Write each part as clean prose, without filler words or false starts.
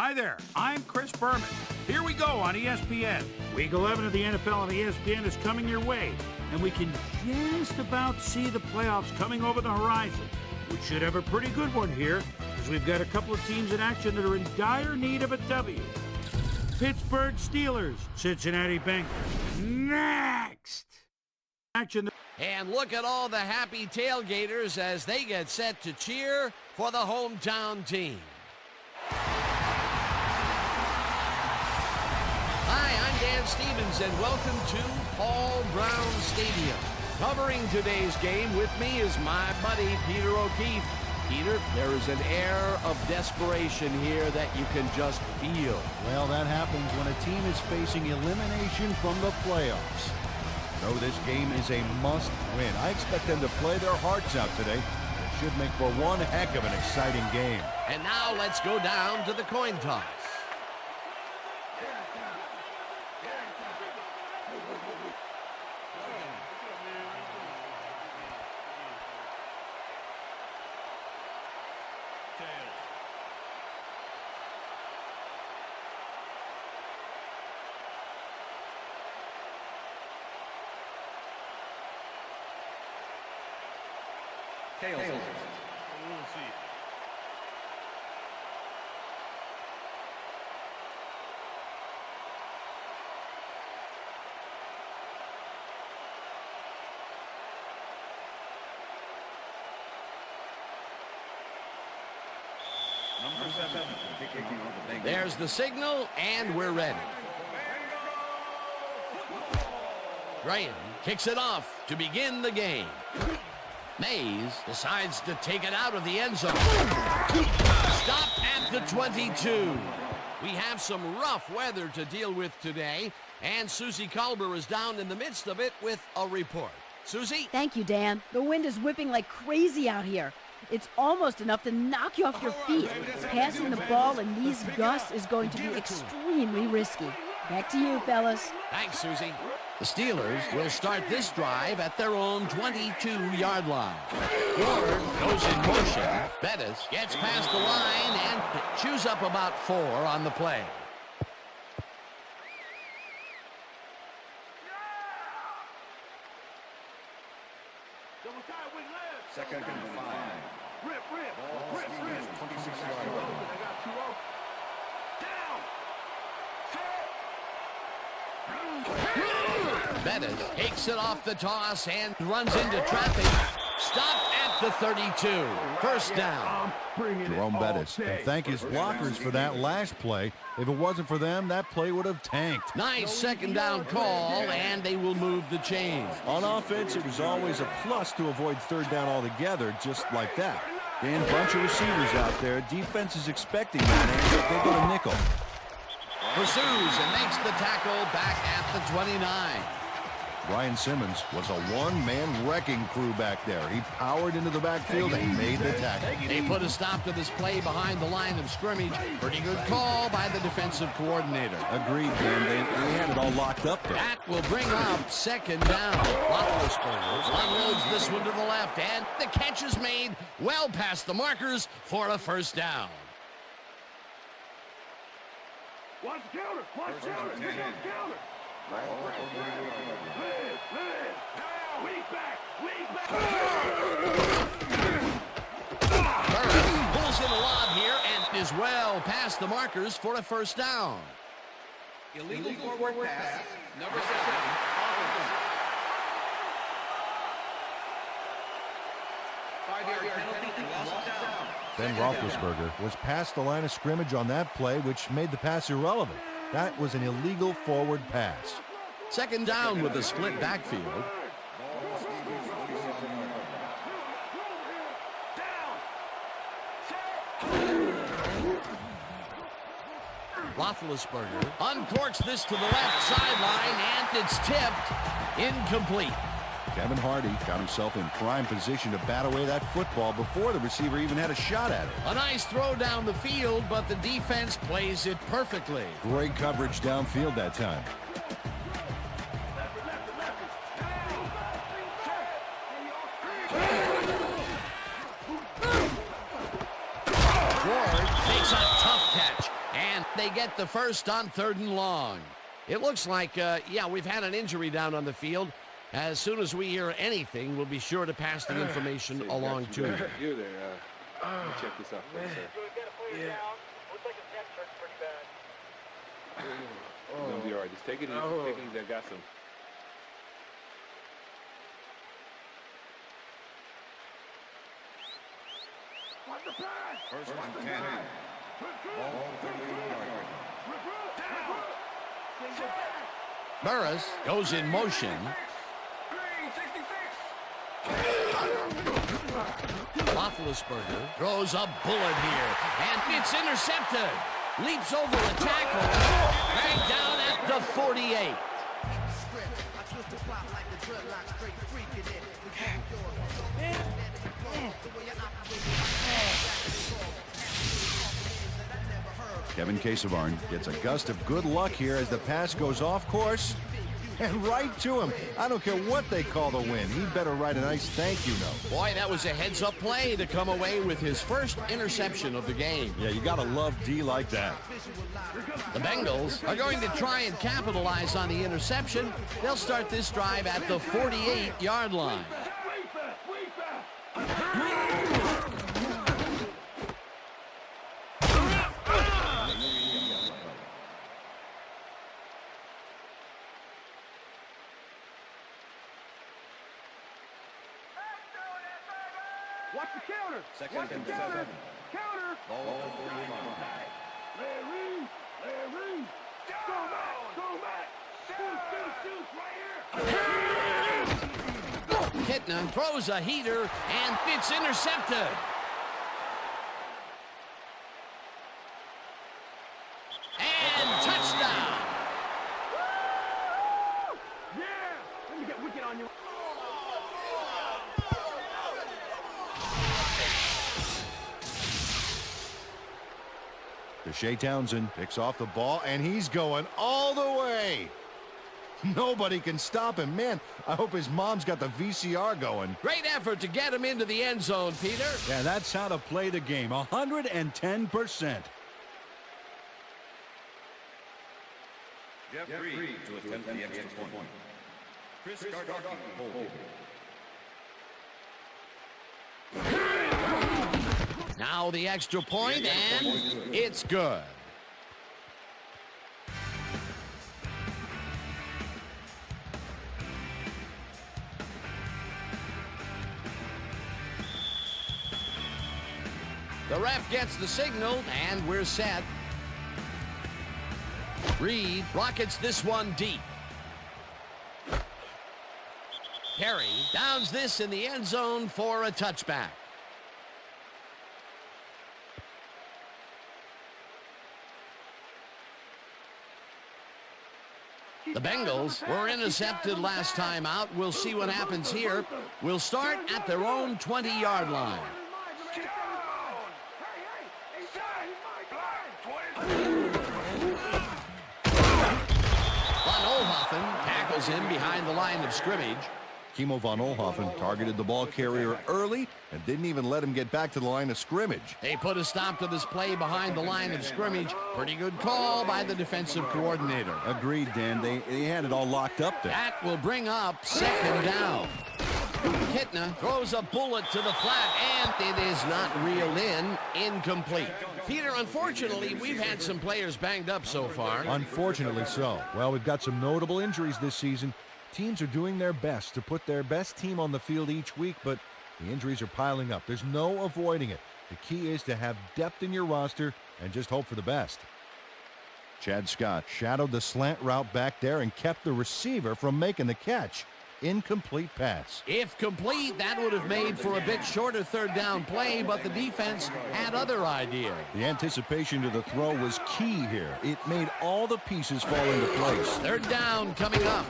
Hi there, I'm Chris Berman. Here we go on ESPN. Week 11 of the NFL on ESPN is coming your way, and we can just about see the playoffs coming over the horizon. We should have a pretty good one here, because we've got a couple of teams in action that are in dire need of a W. Pittsburgh Steelers, Cincinnati Bengals. Next! Action. And look at all the happy tailgaters as they get set to cheer for the hometown team. Hi, I'm Dan Stevens, and welcome to Paul Brown Stadium. Covering today's game with me is my buddy, Peter O'Keefe. Peter, there is an air of desperation here that you can just feel. Well, that happens when a team is facing elimination from the playoffs. No, this game is a must-win. I expect them to play their hearts out today. It should make for one heck of an exciting game. And now let's go down to the coin toss. Tails. Number 7. There's the signal, and we're ready. Graham kicks it off to begin the game. Mays decides to take it out of the end zone. Stop at the 22. We have some rough weather to deal with today, and Susie Culber is down in the midst of it with a report. Susie? Thank you, Dan. The wind is whipping like crazy out here. It's almost enough to knock you off your feet. Passing the ball in these gusts is going to be extremely risky. Back to you, fellas. Thanks, Susie. The Steelers will start this drive at their own 22-yard line. Ward goes in motion. Bettis gets past the line and chews up about 4 on the play. Second and 5. Rip. 26-yard line. Bettis takes it off the toss and runs into traffic. Stop at the 32. First down. Jerome Bettis can thank his blockers for that last play. If it wasn't for them, that play would have tanked. Nice second down call, and they will move the chains. On offense, it was always a plus to avoid third down altogether, just like that. Dan, bunch of receivers out there. Defense is expecting that answer. They go to nickel. Pursues and makes the tackle back at the 29. Brian Simmons was a one-man wrecking crew back there. He powered into the backfield and made the tackle. They put a stop to this play behind the line of scrimmage. Pretty good call by the defensive coordinator. Agreed, Dan. They had it all locked up there. That will bring up second down. Roethlisberger unloads this one to the left, and the catch is made well past the markers for a first down. Watch counter. Counter. Burris pulls in a lob here and is well past the markers for a first down. Illegal forward pass. Number 7. Ben Roethlisberger was past the line of scrimmage on that play, which made the pass irrelevant. That was an illegal forward pass. Second down with a split backfield. Roethlisberger uncorks this to the left sideline, and it's tipped. Incomplete. Kevin Hardy got himself in prime position to bat away that football before the receiver even had a shot at it. A nice throw down the field, but the defense plays it perfectly. Great coverage downfield that time. Ward takes a tough catch, and They get the first on 3rd and long. It looks like, yeah, we've had an injury down on the field. As soon as we hear anything, we'll be sure to pass the information along to you. You're there. Let me check this out for you, sir. Yeah. Looks like his neck hurts pretty bad. You're gonna be all right. Just take it easy. Take it easy. I got some. First and 10. Ball 31-yard. Burris goes in motion. Roethlisberger throws a bullet here, and it's intercepted. Leaps over a tackle, dragged down at the 48. Kevin Casavarn gets a gust of good luck here as the pass goes off course and right to him. I don't care what they call the win. He better write a nice thank you note. Boy, that was a heads-up play to come away with his first interception of the game. Yeah, you gotta love D like that. The Bengals are going to try and capitalize on the interception. They'll start this drive at the 48-yard line. Watch the counter. Second and 7. Counter. Ball 41. Larry. Go back. Shoot right here. Kitna throws a heater, and it's intercepted. And touchdown. Yeah. Let me get wicked on you. Shea Townsend picks off the ball, and he's going all the way. Nobody can stop him. Man, I hope his mom's got the VCR going. Great effort to get him into the end zone, Peter. Yeah, that's how to play the game. 110%. Jeff Reed to attempt the extra point. Chris Gardocki, hold. Now the extra point, and it's good. The ref gets the signal, and we're set. Reed rockets this one deep. Perry downs this in the end zone for a touchback. The Bengals were intercepted last time out. We'll see what happens here. We'll start at their own 20-yard line. Von Oelhoffen tackles him behind the line of scrimmage. Kimo von Oelhoffen targeted the ball carrier early and didn't even let him get back to the line of scrimmage. They put a stop to this play behind the line of scrimmage. Pretty good call by the defensive coordinator. Agreed, Dan. They had it all locked up there. That will bring up 2nd down. Kitna throws a bullet to the flat, and it is not reeled in. Incomplete. Peter, unfortunately, we've had some players banged up so far. Unfortunately so. Well, we've got some notable injuries this season. Teams are doing their best to put their best team on the field each week, but the injuries are piling up. There's no avoiding it. The key is to have depth in your roster and just hope for the best. Chad Scott shadowed the slant route back there and kept the receiver from making the catch. Incomplete pass. If complete, that would have made for a bit shorter 3rd down play, but the defense had other ideas. The anticipation to the throw was key here. It made all the pieces fall into place. 3rd down coming up.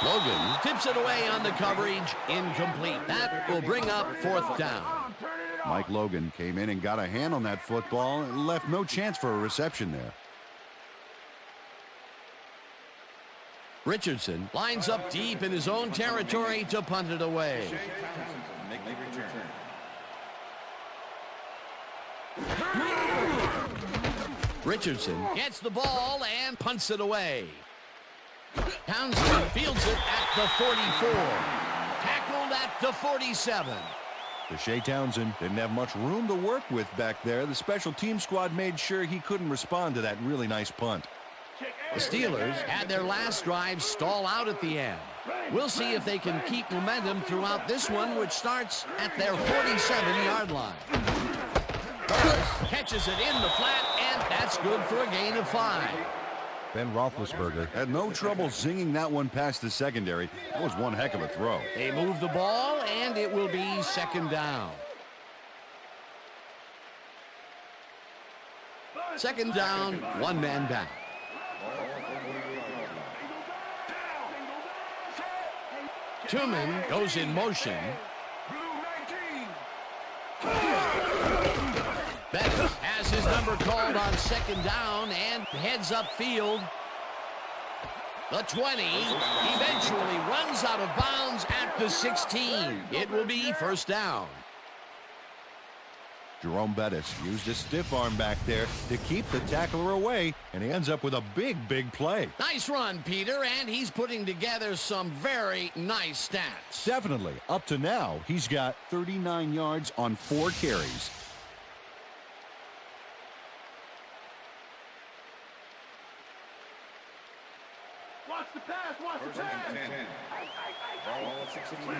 Logan tips it away on the coverage. Incomplete. That will bring up 4th down. Mike Logan came in and got a hand on that football and left no chance for a reception there. Richardson lines up deep in his own territory to punt it away. Richardson gets the ball and punts it away. Townsend fields it at the 44. Tackled at the 47. Shea Townsend didn't have much room to work with back there. The special team squad made sure he couldn't respond to that really nice punt. The Steelers had their last drive stall out at the end. We'll see if they can keep momentum throughout this one, which starts at their 47-yard line. Burris catches it in the flat, and that's good for a gain of 5. Ben Roethlisberger had no trouble zinging that one past the secondary. That was one heck of a throw. They move the ball, and it will be second down. Second down, one man down. Tuman goes in motion. Bettis has his number called on second down and heads upfield. The 20 eventually runs out of bounds at the 16. It will be first down. Jerome Bettis used a stiff arm back there to keep the tackler away, and he ends up with a big play. Nice run, Peter, and he's putting together some very nice stats. Definitely. Up to now, he's got 39 yards on 4 carries. Watch the pass, watch the pass. First and 10. Ball at 16. Liz.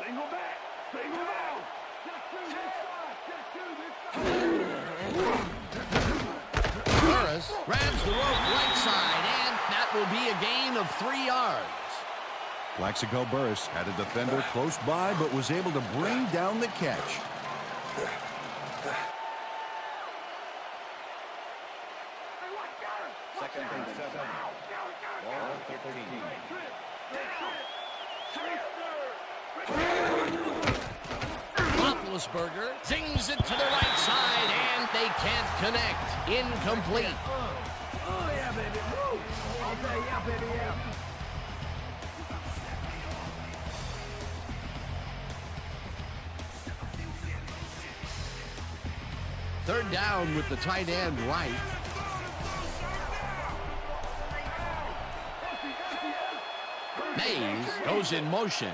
Single back, single out. Burris grabs the rope right side, and that will be a gain of 3 yards. Plaxico Burris had a defender close by, but was able to bring down the catch. Second and 7. Ball at 13. Roethlisberger zings it to the right side, and they can't connect. Incomplete. Oh, yeah, baby. Woo. All day, yeah, baby, yeah. Third down with the tight end right. Mays goes in motion.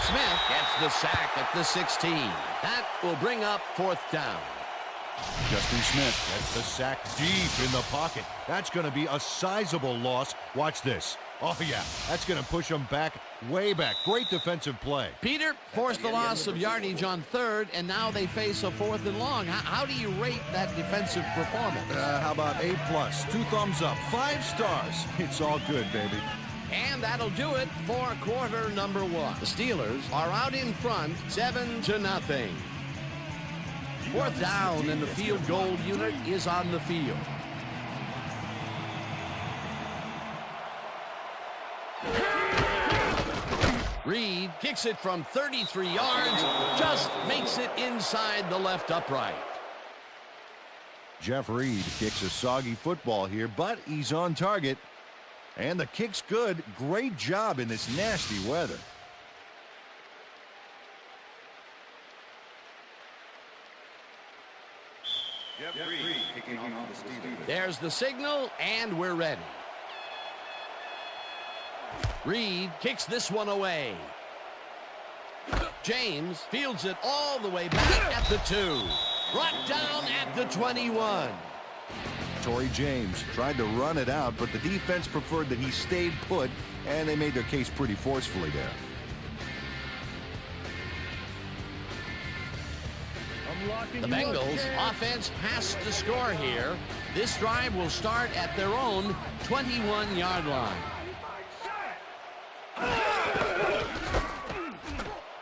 Smith gets the sack at the 16. That will bring up fourth down. Justin Smith gets the sack deep in the pocket. That's going to be a sizable loss. Watch this. Oh, yeah, that's going to push them back, way back. Great defensive play. Peter forced the loss of yardage on third, and now they face a 4th and long. How do you rate that defensive performance? How about A+, 2 thumbs up, 5 stars. It's all good, baby. And that'll do it for quarter number 1. The Steelers are out in front, 7-0. Fourth down, and the field goal unit is on the field. Reed kicks it from 33 yards, just makes it inside the left upright. Jeff Reed kicks a soggy football here, but he's on target. And the kick's good. Great job in this nasty weather. Jeff Reed kicking on the Steelers. There's the signal, and we're ready. Reed kicks this one away. James fields it all the way back at the 2. Brought down at the 21. Torrey James tried to run it out, but the defense preferred that he stayed put, and they made their case pretty forcefully there. The Bengals offense has to score here. This drive will start at their own 21-yard line.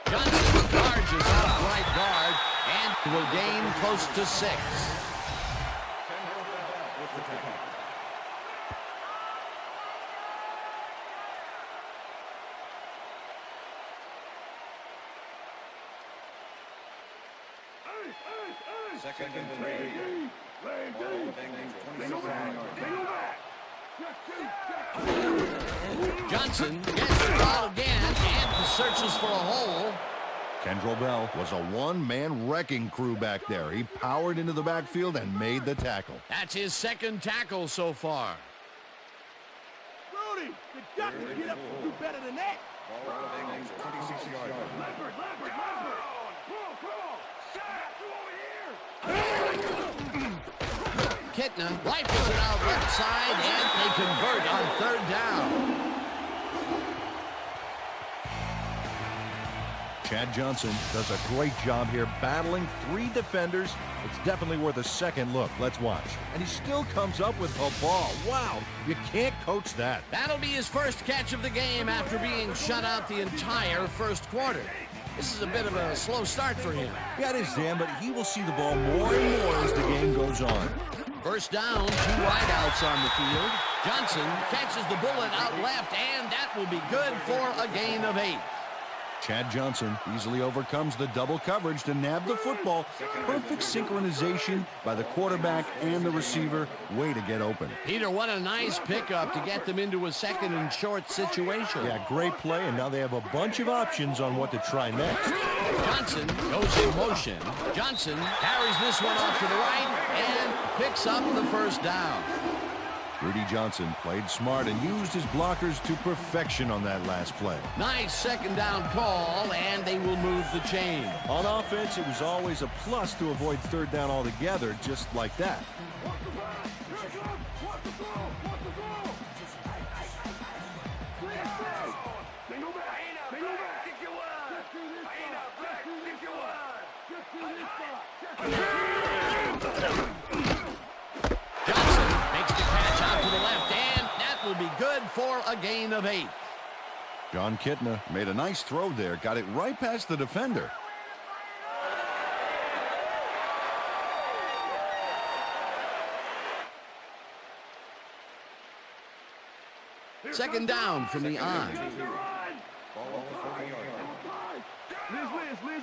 Johnson charges off right guard and will gain close to 6. Second and 3. Ball at Bengals 27. Johnson gets the ball again and searches for a hole. Kendrell Bell was a one-man wrecking crew back there. He powered into the backfield and made the tackle. That's his second tackle so far. Rudy, you got to get up and do better than that. Ball on the Bengals 26-yard line. Leopard. Come over here. Kitna rifles it out left side, and they convert on third down. Chad Johnson does a great job here battling three defenders. It's definitely worth a second look. Let's watch. And he still comes up with a ball. Wow, you can't coach that. That'll be his first catch of the game after being shut out the entire first quarter. This is a bit of a slow start for him. Yeah, it is, Dan, but he will see the ball more and more as the game goes on. First down, 2 wideouts on the field. Johnson catches the bullet out left, and that will be good for a gain of 8. Chad Johnson easily overcomes the double coverage to nab the football. Perfect synchronization by the quarterback and the receiver. Way to get open. Peter, what a nice pickup to get them into a second and short situation. Yeah, great play, and now they have a bunch of options on what to try next. Johnson goes in motion. Johnson carries this one off to the right and picks up the first down. Rudy Johnson played smart and used his blockers to perfection on that last play. Nice second down call, and they will move the chain. On offense, it was always a plus to avoid third down altogether, just like that. Be good for a gain of 8. John Kitna made a nice throw there, got it right past the defender. Second down from the on.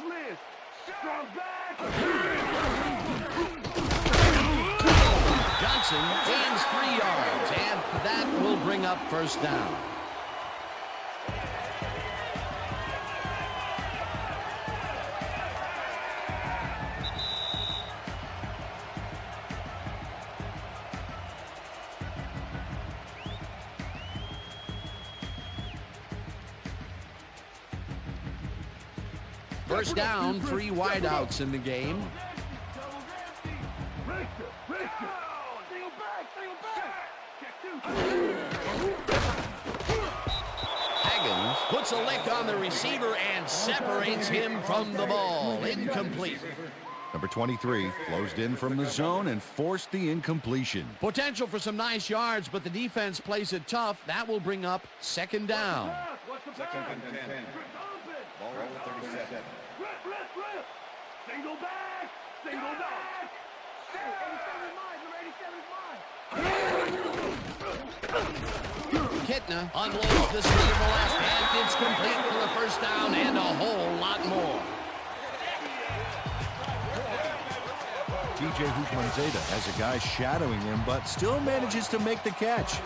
Liz. Strong back. Johnson gains 3 yards, and that will bring up first down. First down, 3 wideouts in the game. Haggins puts a lick on the receiver and separates him from the ball. Incomplete. Number 23 closed in from the zone and forced the incompletion. Potential for some nice yards, but the defense plays it tough. That will bring up second down. Second and 10. Ball on the 37. Single back. Kitna unloads the scramble last, and it's complete for the first down and a whole lot more. TJ Houshmandzadeh has a guy shadowing him, but still manages to make the catch.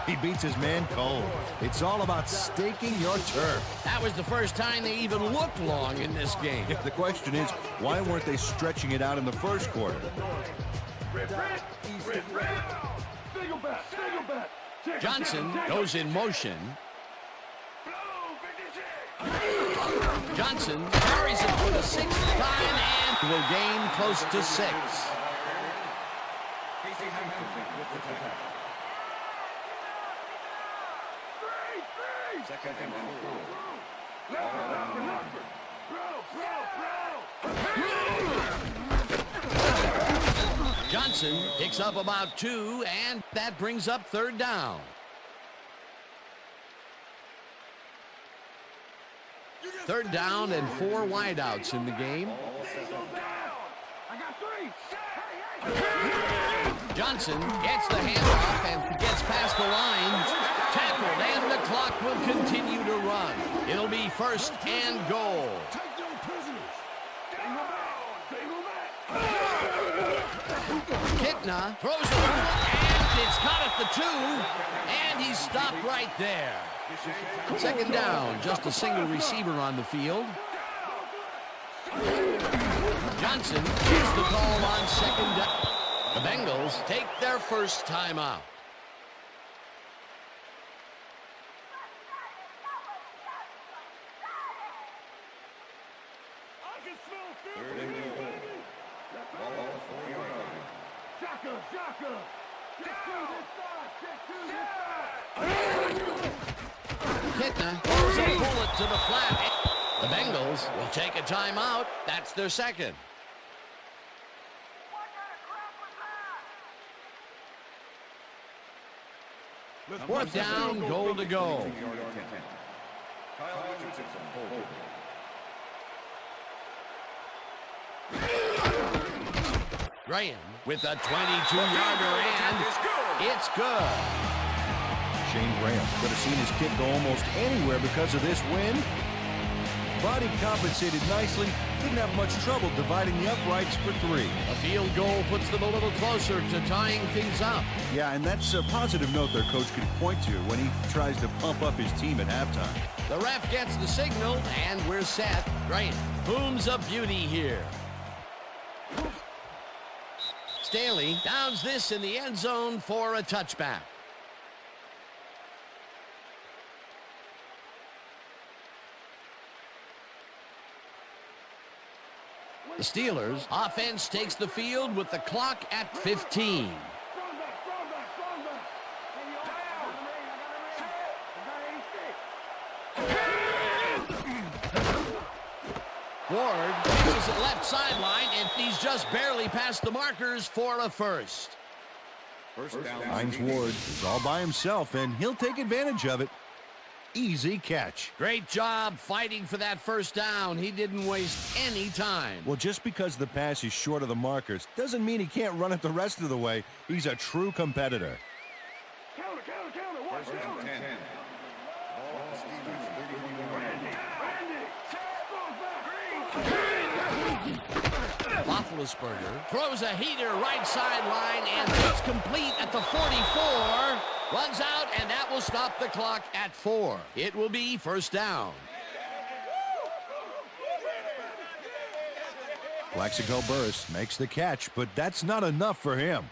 He beats his man cold. It's all about staking your turf. That was the first time they even looked long in this game. The question is, why weren't they stretching it out in the first quarter? Johnson goes in motion. Johnson carries it for the 6th time and will gain close to 6. Second and 4. Johnson picks up about 2, and that brings up third down. Third down and 4 wideouts in the game. Johnson gets the handoff and gets past the line. Tackled, and the clock will continue to run. It'll be first and goal. Kitna throws the ball, and It's caught at the 2, and he's stopped right there. Second down, just a single receiver on the field. Johnson gets the call on second down. The Bengals take their first timeout. Kitna throws a bullet to the flat. The Bengals will take a timeout. That's their second. Fourth down, goal to go. Graham with a 22-yarder, and it's good. Shane Graham could have seen his kick go almost anywhere because of this win. Body compensated nicely. Didn't have much trouble dividing the uprights for 3. A field goal puts them a little closer to tying things up. Yeah, and that's a positive note their coach can point to when he tries to pump up his team at halftime. The ref gets the signal, and we're set. Graham booms a beauty here. Staley downs this in the end zone for a touchback. The Steelers' offense takes the field with the clock at 15. Ward pitches it left sideline, and he's just barely past the markers for a first. Hines Ward is all by himself, and he'll take advantage of it. Easy catch. Great job fighting for that first down. He didn't waste any time. Well, just because the pass is short of the markers doesn't mean he can't run it the rest of the way. He's a true competitor. First down 10. Roethlisberger throws a heater right sideline, and it's complete at the 44. Runs out, and that will stop the clock at 4. It will be first down. Plaxico Burress makes the catch, but that's not enough for him.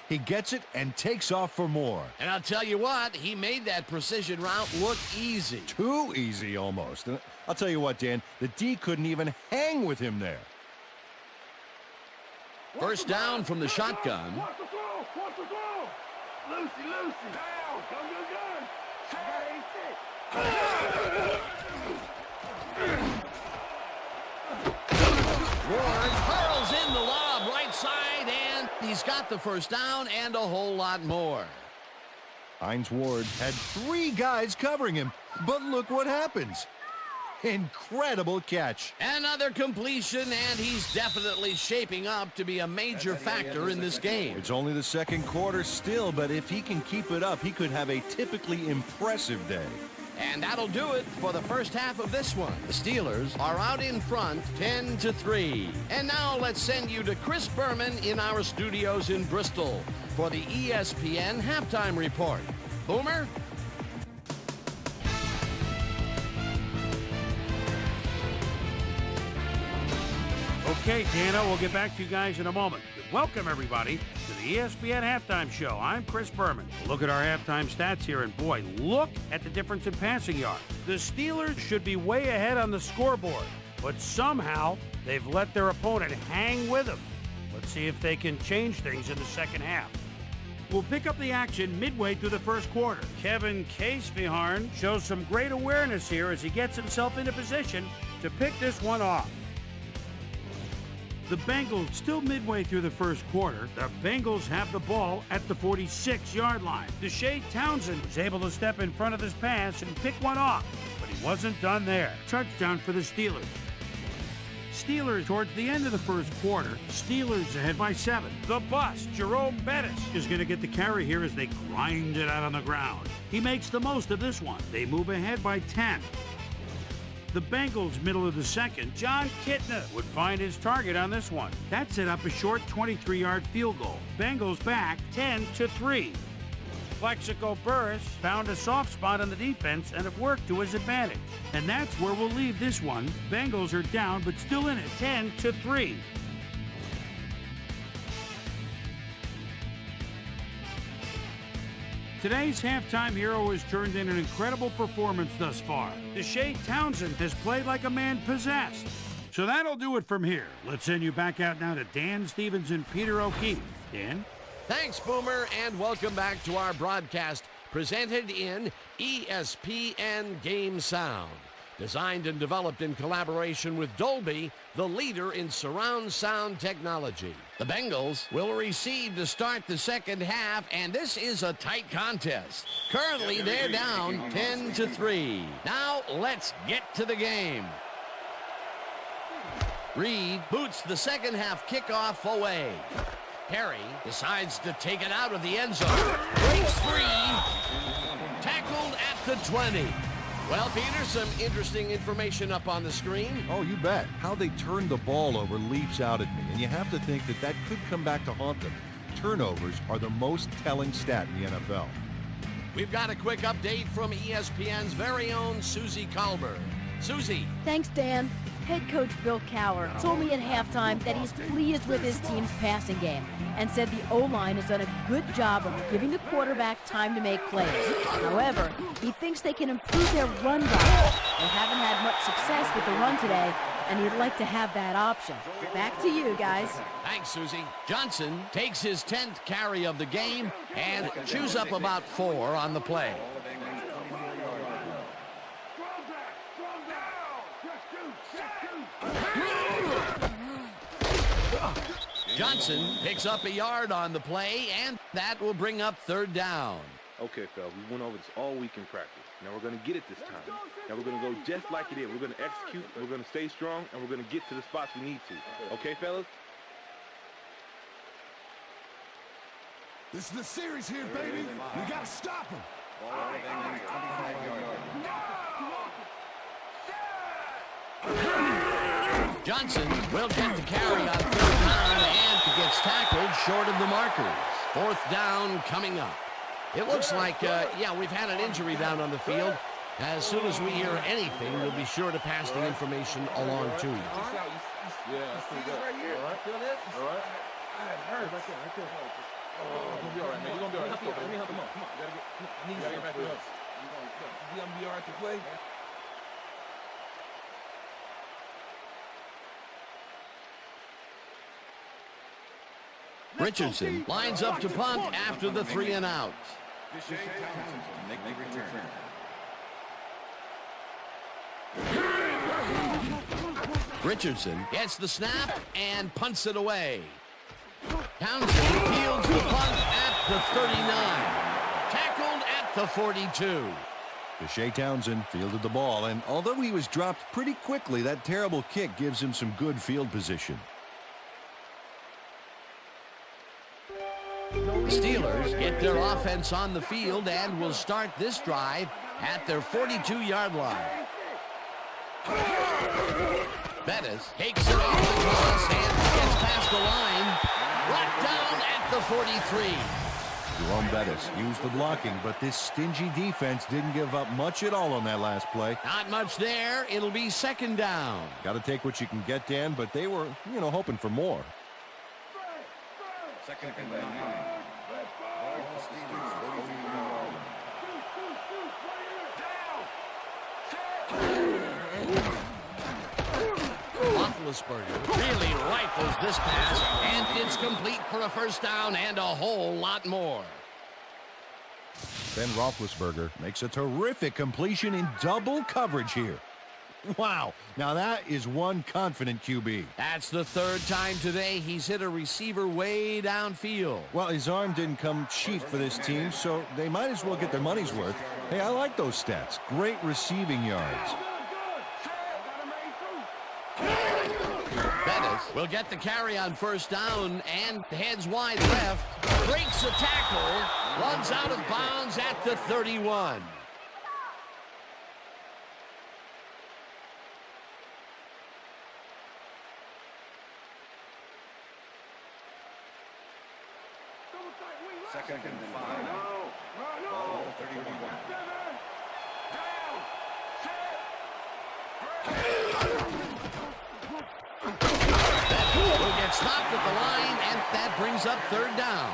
He gets it and takes off for more. And I'll tell you what, he made that precision route look easy. Too easy almost. And I'll tell you what, Dan, the D couldn't even hang with him there. First down from the shotgun. Lucy, down, come to the gun. Ward hurls in the lob right side, and he's got the first down and a whole lot more. Hines Ward had 3 guys covering him, but look what happens. Incredible catch. Another completion, and he's definitely shaping up to be a major factor in this game. It's only the second quarter still, but if he can keep it up, he could have a typically impressive day. And that'll do it for the first half of this one. The Steelers are out in front 10-3. And now let's send you to Chris Berman in our studios in Bristol for the ESPN Halftime Report. Boomer? Okay, Dana, we'll get back to you guys in a moment. Welcome, everybody, to the ESPN Halftime Show. I'm Chris Berman. We'll look at our halftime stats here, and boy, look at the difference in passing yards. The Steelers should be way ahead on the scoreboard, but somehow they've let their opponent hang with them. Let's see if they can change things in the second half. We'll pick up the action midway through the first quarter. Kevin Caseviharn shows some great awareness here as he gets himself into position to pick this one off. The Bengals still midway through the first quarter. The Bengals have the ball at the 46-yard line. Deshae Townsend was able to step in front of this pass and pick one off, but he wasn't done there. Touchdown for the Steelers. Steelers towards the end of the first quarter. Steelers ahead by 7. The bus, Jerome Bettis, is going to get the carry here as they grind it out on the ground. He makes the most of this one. They move ahead by 10. The Bengals, middle of the second, John Kitna would find his target on this one. That set up a short 23-yard field goal. Bengals back 10-3. Plexico Burris found a soft spot on the defense and it worked to his advantage. And that's where we'll leave this one. Bengals are down but still in it, 10-3. Today's halftime hero has turned in an incredible performance thus far. Deshae Townsend has played like a man possessed. So that'll do it from here. Let's send you back out now to Dan Stevens and Peter O'Keefe. Dan? Thanks, Boomer, and welcome back to our broadcast presented in ESPN Game Sound. Designed and developed in collaboration with Dolby, the leader in surround sound technology. The Bengals will receive to start the second half, and this is a tight contest. Currently, they're down 10-3. Now, let's get to the game. Reed boots the second half kickoff away. Perry decides to take it out of the end zone. Breaks free. Tackled at the 20. Well, Peter, some interesting information up on the screen. Oh, you bet. How they turned the ball over leaps out at me, and you have to think that that could come back to haunt them. Turnovers are the most telling stat in the NFL. We've got a quick update from ESPN's very own Susie Colbert. Susie. Thanks, Dan. Head coach Bill Cowher told me at halftime that he's pleased with his team's passing game and said the O-line has done a good job of giving the quarterback time to make plays. However, he thinks they can improve their run game. They haven't had much success with the run today, and he'd like to have that option. Back to you, guys. Thanks, Susie. Johnson takes his 10th carry of the game and chews up about 4 on the play. Johnson picks up a yard on the play, and that will bring up third down. Okay, fellas, we went over this all week in practice. Now we're going to get it this time. Now we're going to go just like it is. We're going to execute, we're going to stay strong, and we're going to get to the spots we need to. Okay, fellas? This is the series here, baby. We got to stop him. Johnson will get the carry on third down and gets tackled short of the markers. Fourth down coming up. It looks like, we've had an injury down on the field. As soon as we hear anything, we'll be sure to pass the information along to you. Yeah, that's pretty good. All right, feel this? All right. It hurts. Right there. You're going to be all right, man. You're going to be all right. Let's go, baby. Come on. You got to get back to us. You're going to be all right to play? Richardson lines up to punt after the 3 and out. Richardson gets the snap and punts it away. Townsend fields the punt at the 39. Tackled at the 42. Deshae Townsend fielded the ball, and although he was dropped pretty quickly, that terrible kick gives him some good field position. Steelers get their offense on the field and will start this drive at their 42-yard line. Bettis takes it off the toss and gets past the line. Brought down at the 43. Jerome Bettis used the blocking, but this stingy defense didn't give up much at all on that last play. Not much there. It'll be second down. Got to take what you can get, Dan, but they were, hoping for more. Second and 9. Roethlisberger really rifles this pass, and it's complete for a first down and a whole lot more. Ben Roethlisberger makes a terrific completion in double coverage here. Wow, now that is one confident QB. That's the third time today he's hit a receiver way downfield. Well, his arm didn't come cheap for this team, so they might as well get their money's worth. Hey, I like those stats. Great receiving yards. Bettis will get the carry on first down and heads wide left. Breaks a tackle, runs out of bounds at the 31. Second and 5. Ball 31. Will get stopped at the line, and that brings up third down.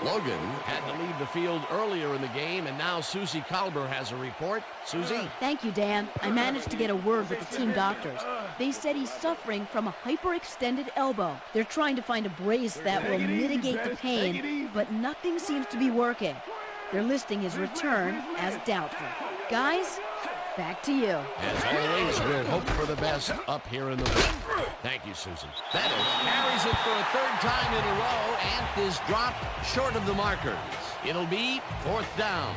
Logan had to leave the field earlier in the game, and now Susie Kalber has a report. Susie? Thank you, Dan. I managed to get a word with the team doctors. They said he's suffering from a hyperextended elbow. They're trying to find a brace that will mitigate the pain, but nothing seems to be working. They're listing his return as doubtful. Guys, back to you. As always, we'll hope for the best up here in the ring. Thank you, Susan. Bettis carries it for a third time in a row and is dropped short of the markers. It'll be fourth down.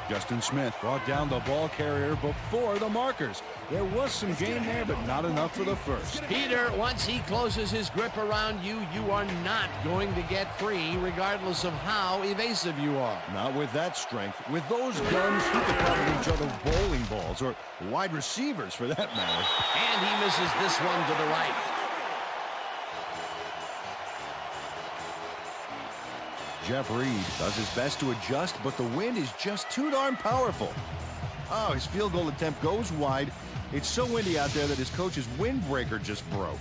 Justin Smith brought down the ball carrier before the markers. There was some gain there, but not enough for the first. Peter, once he closes his grip around you, you are not going to get free, regardless of how evasive you are. Not with that strength. With those guns, he could probably reach other bowling balls, or wide receivers for that matter. And he misses this one to the right. Jeff Reed does his best to adjust, but the wind is just too darn powerful. Oh, his field goal attempt goes wide. It's so windy out there that his coach's windbreaker just broke.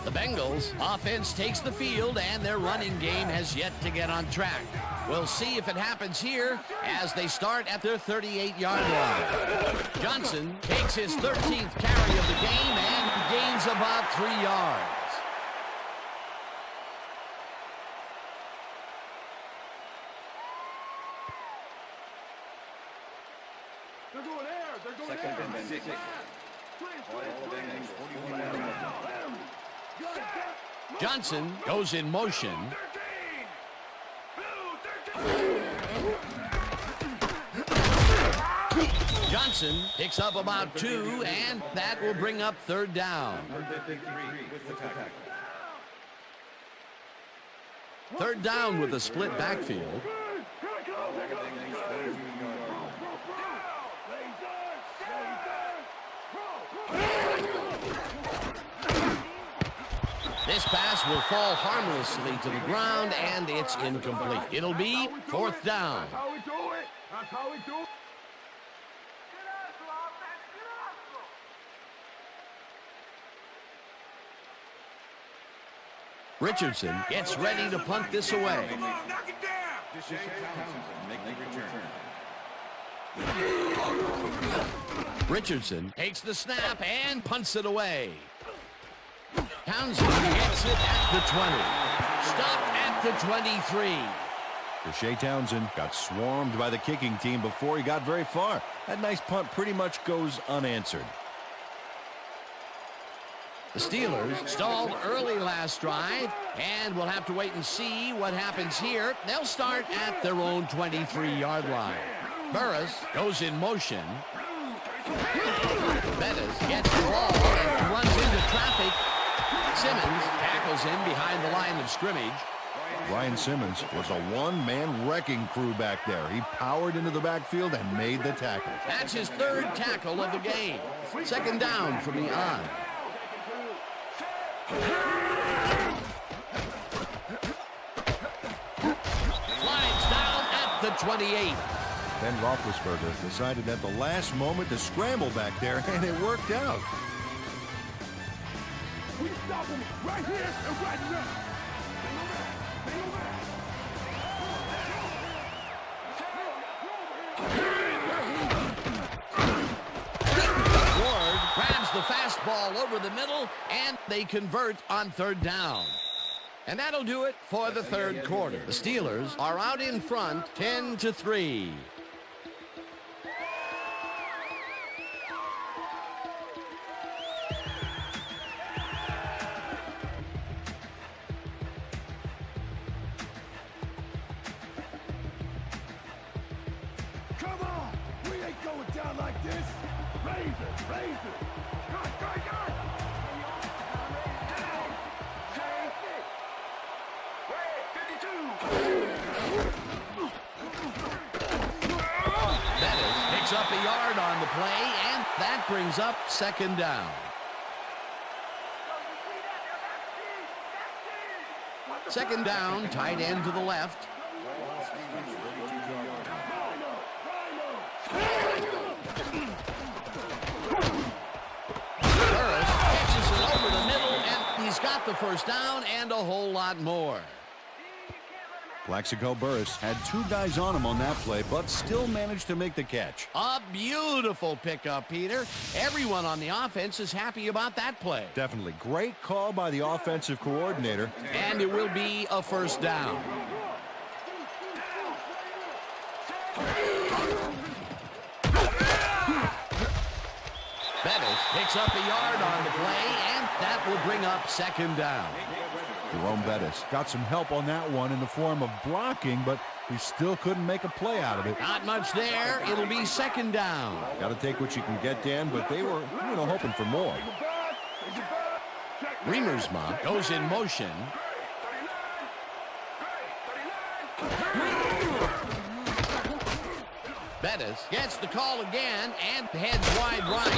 The Bengals offense takes the field, and their running game has yet to get on track. We'll see if it happens here as they start at their 38-yard line. Johnson takes his 13th carry of the game and gains about 3 yards. They're going air. They're going Second air. and 6. Ball Bengals 41 yards. Johnson goes in motion. Johnson picks up about 2, and that will bring up third down. Third down with a split backfield. This pass will fall harmlessly to the ground, and it's incomplete. It'll be fourth down. That's how we do it. That's how we do it. Richardson gets ready to punt this away. Knock it down. Make the return. Richardson takes the snap and punts it away. Townsend gets it at the 20. Stopped at the 23. Shea Townsend got swarmed by the kicking team before he got very far. That nice punt pretty much goes unanswered. The Steelers stalled early last drive, and we'll have to wait and see what happens here. They'll start at their own 23-yard line. Burris goes in motion. Bettis gets the ball and runs into traffic. Simmons tackles him behind the line of scrimmage. Ryan Simmons was a one-man wrecking crew back there. He powered into the backfield and made the tackle. That's his third tackle of the game. Second down from the on. Slides down at the 28. Ben Roethlisberger decided at the last moment to scramble back there, and it worked out. We stop him right here and right now. Ward grabs the fastball over the middle, and they convert on third down. And that'll do it for the third quarter. The Steelers are out in front 10-3. Come on! We ain't going down like this! Raise it! Raise it! God, God, God! Down! Take it! Bettis picks up a yard on the play, and that brings up second down. Second down, tight end to the left. Burris catches it over the middle, and he's got the first down and a whole lot more. Plaxico Burris had 2 guys on him on that play, but still managed to make the catch. A beautiful pickup, Peter. Everyone on the offense is happy about that play. Definitely. Great call by the offensive coordinator. And it will be a first down. Bettis picks up a yard on the play, and that will bring up second down. Jerome Bettis got some help on that one in the form of blocking, but he still couldn't make a play out of it. Not much there. It'll be second down. Got to take what you can get, Dan, but they were, hoping for more. Riemersma goes in motion. Bettis gets the call again and heads wide right.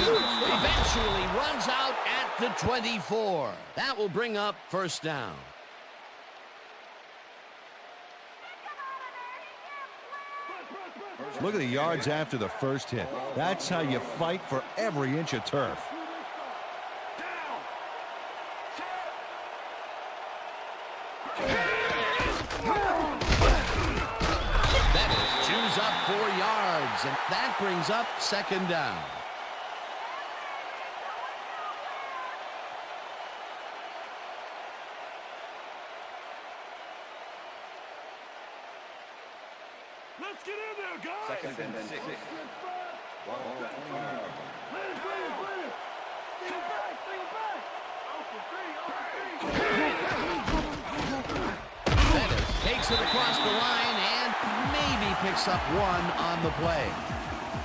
Eventually runs out at the 24. That will bring up first down. Look at the yards after the first hit. That's how you fight for every inch of turf. Bettis chews up 4 yards, and that brings up second down. Let's get in there, guys! Second and 6. Ball at the 20-yard line. Let it! Bring it back! Bettis takes it across the line and maybe picks up 1 on the play.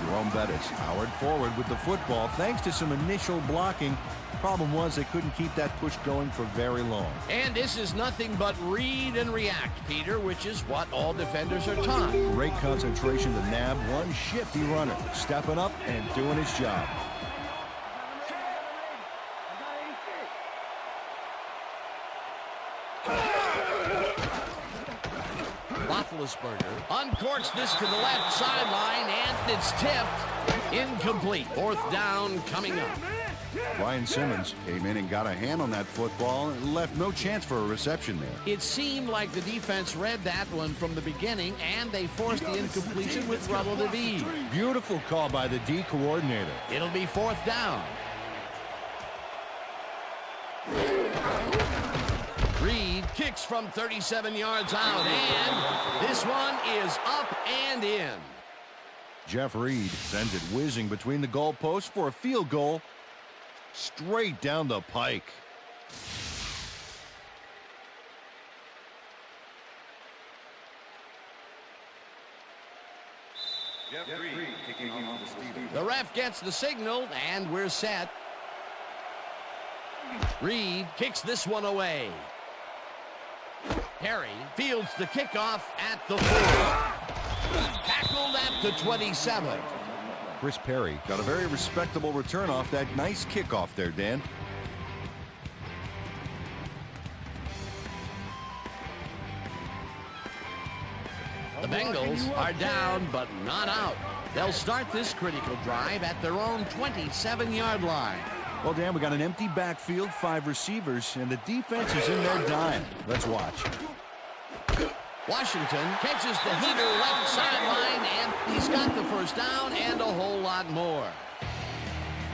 Jerome Bettis powered forward with the football thanks to some initial blocking. Problem was they couldn't keep that push going for very long. And this is nothing but read and react, Peter, which is what all defenders are taught. Great concentration to nab one shifty runner, stepping up and doing his job. Roethlisberger uncorks this to the left sideline, and it's tipped. Incomplete. Fourth down coming up. Ryan Simmons came in and got a hand on that football and left no chance for a reception there. It seemed like the defense read that one from the beginning, and they forced the incompletion with relative ease. Beautiful call by the D coordinator. It'll be fourth down. Reed kicks from 37 yards out, and this one is up and in. Jeff Reed sends it whizzing between the goalposts for a field goal straight down the pike. Jeff Reed kicking off the Steelers. The ref gets the signal, and we're set. Reed kicks this one away. Perry fields the kickoff at the 4. Tackled at the 27. Chris Perry got a very respectable return off that nice kickoff there, Dan. The Bengals are down but not out. They'll start this critical drive at their own 27-yard line. Well, Dan, we got an empty backfield, 5 receivers, and the defense is in there dying. Let's watch. Washington catches the heater left sideline, and he's got the first down and a whole lot more.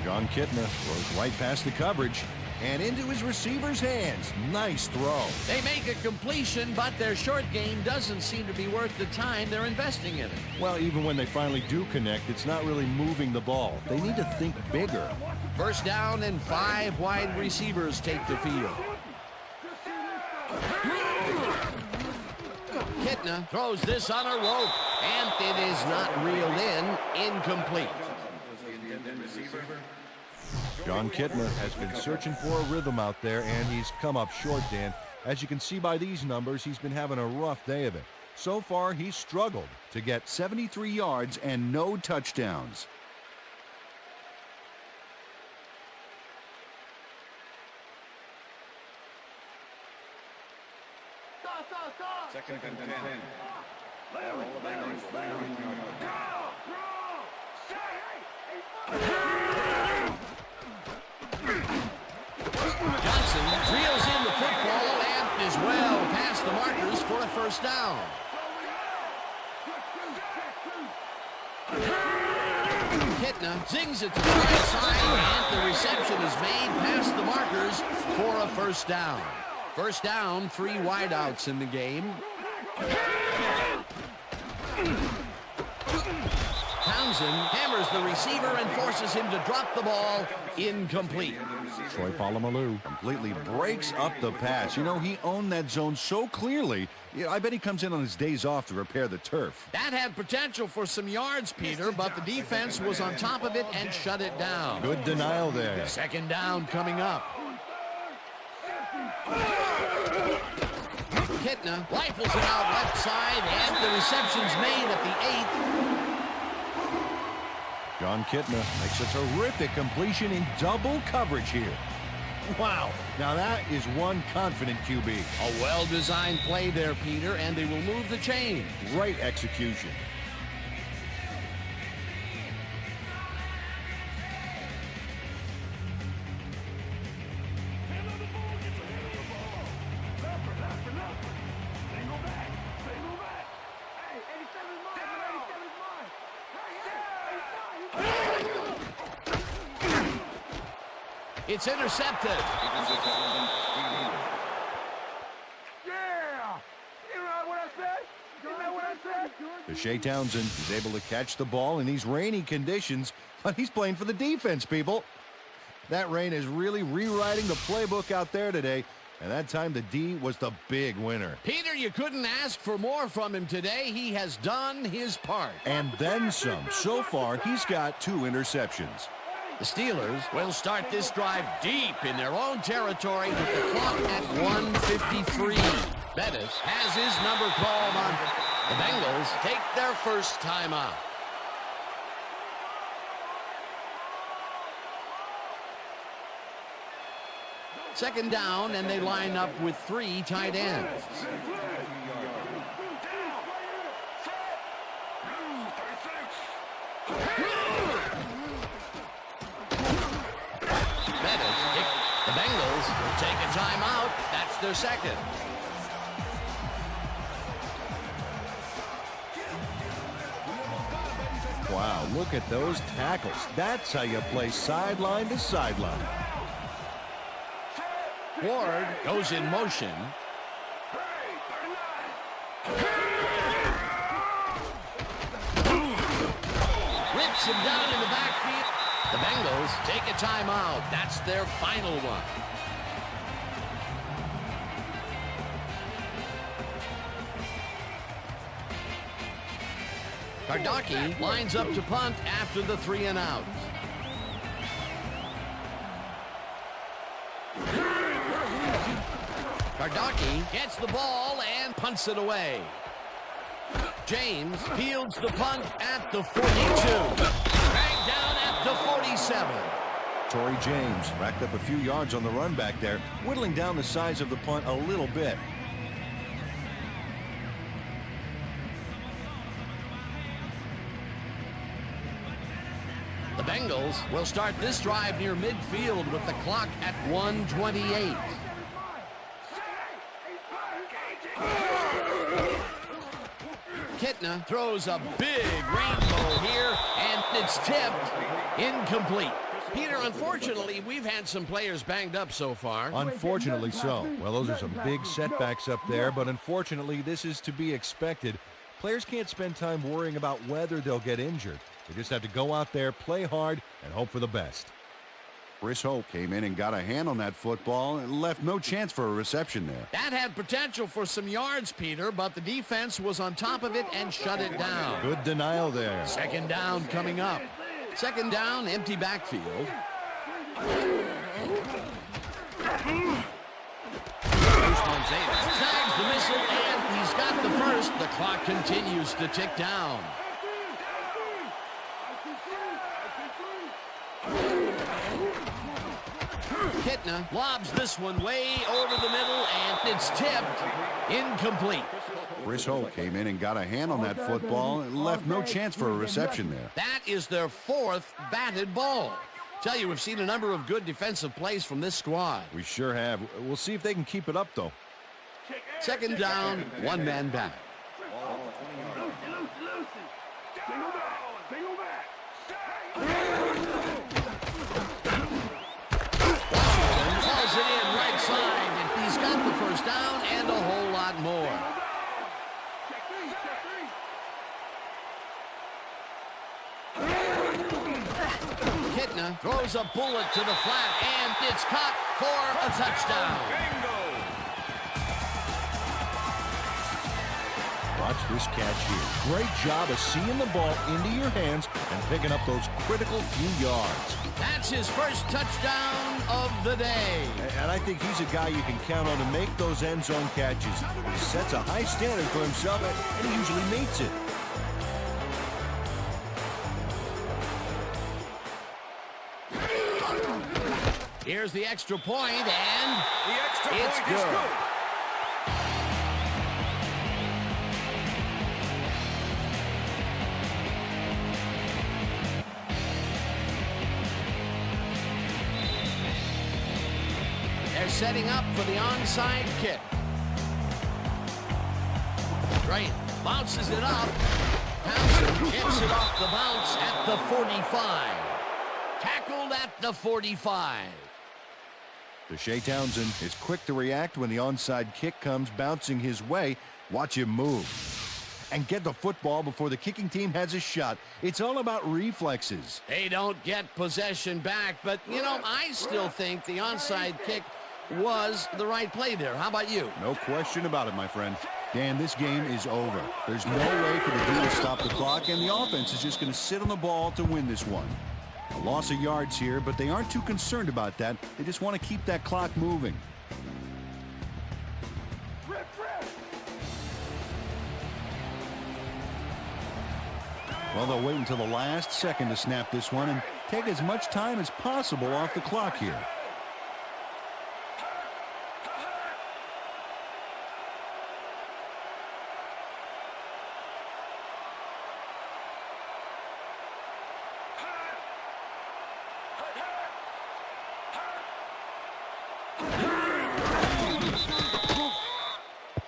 John Kitna throws right past the coverage and into his receiver's hands. Nice throw. They make a completion, but their short game doesn't seem to be worth the time they're investing in it. Well, even when they finally do connect, it's not really moving the ball. They need to think bigger. First down, and 5 wide receivers take the field. Kitna throws this on a rope, and it is not reeled in. Incomplete. John Kitna has been searching for a rhythm out there, and he's come up short, Dan. As you can see by these numbers, he's been having a rough day of it. So far, he's struggled to get 73 yards and no touchdowns. Second and 10. All the Bengals back on the Johnson drills in the football and is well past the markers for a first down. Kitna zings it to the right side, and the reception is made past the markers for a first down. First down, 3 wideouts in the game. Townsend hammers the receiver and forces him to drop the ball. Incomplete. Troy Polamalu completely breaks up the pass. You know, he owned that zone so clearly. Yeah, I bet he comes in on his days off to repair the turf. That had potential for some yards, Peter, but the defense was on top of it and shut it down. Good denial there. Second down coming up. Kitna rifles it out left side, and the reception's made at the 8th. John Kitna makes a terrific completion in double coverage here. Wow, now that is one confident QB. A well-designed play there, Peter, and they will move the chain. Great execution. It's intercepted. Yeah! You know what I said? You know what I said? Shea Townsend is able to catch the ball in these rainy conditions, but he's playing for the defense, people. That rain is really rewriting the playbook out there today, and that time the D was the big winner. Peter, you couldn't ask for more from him today. He has done his part. And then some. So far, he's got 2 interceptions. The Steelers will start this drive deep in their own territory with the clock at 1:53. Bettis has his number called on. The Bengals take their first timeout. Second down, and they line up with 3 tight ends. The Bengals will take a timeout. That's their second. Wow, look at those tackles. That's how you play sideline to sideline. Ward goes in motion. Rips him down in the backfield. The Bengals take a timeout. That's their final one. Kardaki lines up to punt after the 3 and out. Kardaki gets the ball and punts it away. James fields the punt at the 42. Dragged down at the 47. Torrey James racked up a few yards on the run back there, whittling down the size of the punt a little bit. The Bengals will start this drive near midfield with the clock at 1:28. Kitna throws a big rainbow here, and it's tipped. Incomplete. Peter, unfortunately, we've had some players banged up so far. Unfortunately so. Well, those are some big setbacks up there, but unfortunately, this is to be expected. Players can't spend time worrying about whether they'll get injured. They just have to go out there, play hard, and hope for the best. Chris Hope came in and got a hand on that football and left no chance for a reception there. That had potential for some yards, Peter, but the defense was on top of it and shut it down. Good denial there. Second down coming up. Second down, empty backfield. Snags the missile, and he's got the first. The clock continues to tick down. Kitna lobs this one way over the middle, and it's tipped. Incomplete. Chris Holt came in and got a hand on that football and left no chance for a reception there. That is their 4th batted ball. Tell you, we've seen a number of good defensive plays from this squad. We sure have. We'll see if they can keep it up, though. 2nd down, 1 man back. Calls it in right side, and he's got the 1st down and a whole lot more. Kitna throws a bullet to the flat, and it's caught for a touchdown. Watch this catch here. Great job of seeing the ball into your hands and picking up those critical few yards. That's his 1st touchdown of the day. And I think he's a guy you can count on to make those end zone catches. He sets a high standard for himself, and he usually meets it. Here's the extra point, and The extra point it's is good. good. They're setting up for the onside kick. Grant bounces it up. Townsend gets it off the bounce at the 45. Tackled at the 45. Shea Townsend is quick to react when the onside kick comes bouncing his way. Watch him move and get the football before the kicking team has a shot. It's all about reflexes. They don't get possession back, but, you know, I still think the onside kick was the right play there. How about you? No question about it, my friend. Dan, this game is over. There's no way for the D to stop the clock, and the offense is just going to sit on the ball to win this one. A loss of yards here, but they aren't too concerned about that. They just want to keep that clock moving. Well, they'll wait until the last second to snap this one and take as much time as possible off the clock here.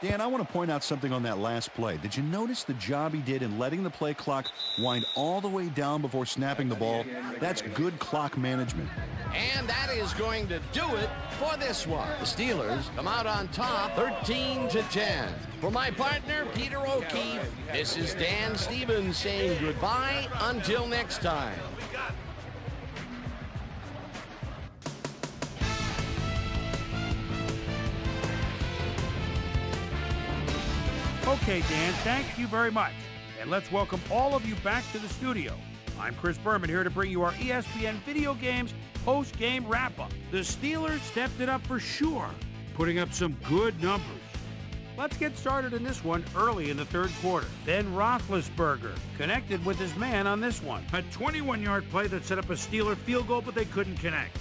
Dan, I want to point out something on that last play. Did you notice the job he did in letting the play clock wind all the way down before snapping the ball? That's good clock management. And that is going to do it for this one. The Steelers come out on top 13-10. For my partner, Peter O'Keefe, this is Dan Stevens saying goodbye until next time. Okay, Dan, thank you very much. And let's welcome all of you back to the studio. I'm Chris Berman here to bring you our ESPN Video Games post-game wrap-up. The Steelers stepped it up for sure, putting up some good numbers. Let's get started in this one early in the 3rd quarter. Ben Roethlisberger connected with his man on this one. A 21-yard play that set up a Steeler field goal, but they couldn't connect.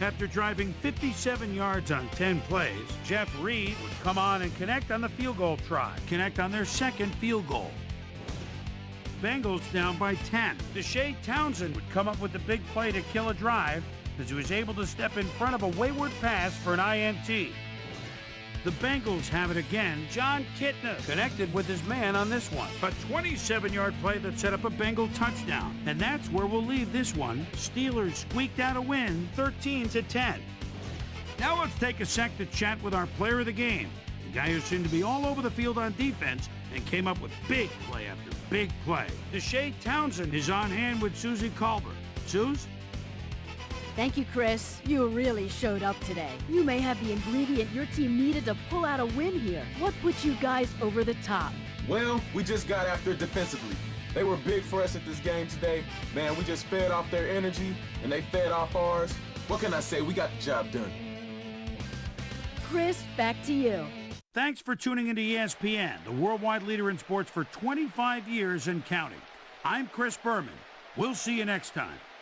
After driving 57 yards on 10 plays, Jeff Reed would come on and connect on the field goal try. Connect on their 2nd field goal. Bengals down by 10. Shea Townsend would come up with the big play to kill a drive as he was able to step in front of a wayward pass for an INT. The Bengals have it again. John Kitna connected with his man on this one. A 27-yard play that set up a Bengal touchdown. And that's where we'll leave this one. Steelers squeaked out a win, 13-10. Now let's take a sec to chat with our player of the game. The guy who seemed to be all over the field on defense and came up with big play after big play. Shea Townsend is on hand with Susie Culver. Suze? Thank you, Chris. You really showed up today. You may have the ingredient your team needed to pull out a win here. What put you guys over the top? Well, we just got after it defensively. They were big for us at this game today. Man, we just fed off their energy, and they fed off ours. What can I say? We got the job done. Chris, back to you. Thanks for tuning into ESPN, the worldwide leader in sports for 25 years and counting. I'm Chris Berman. We'll see you next time.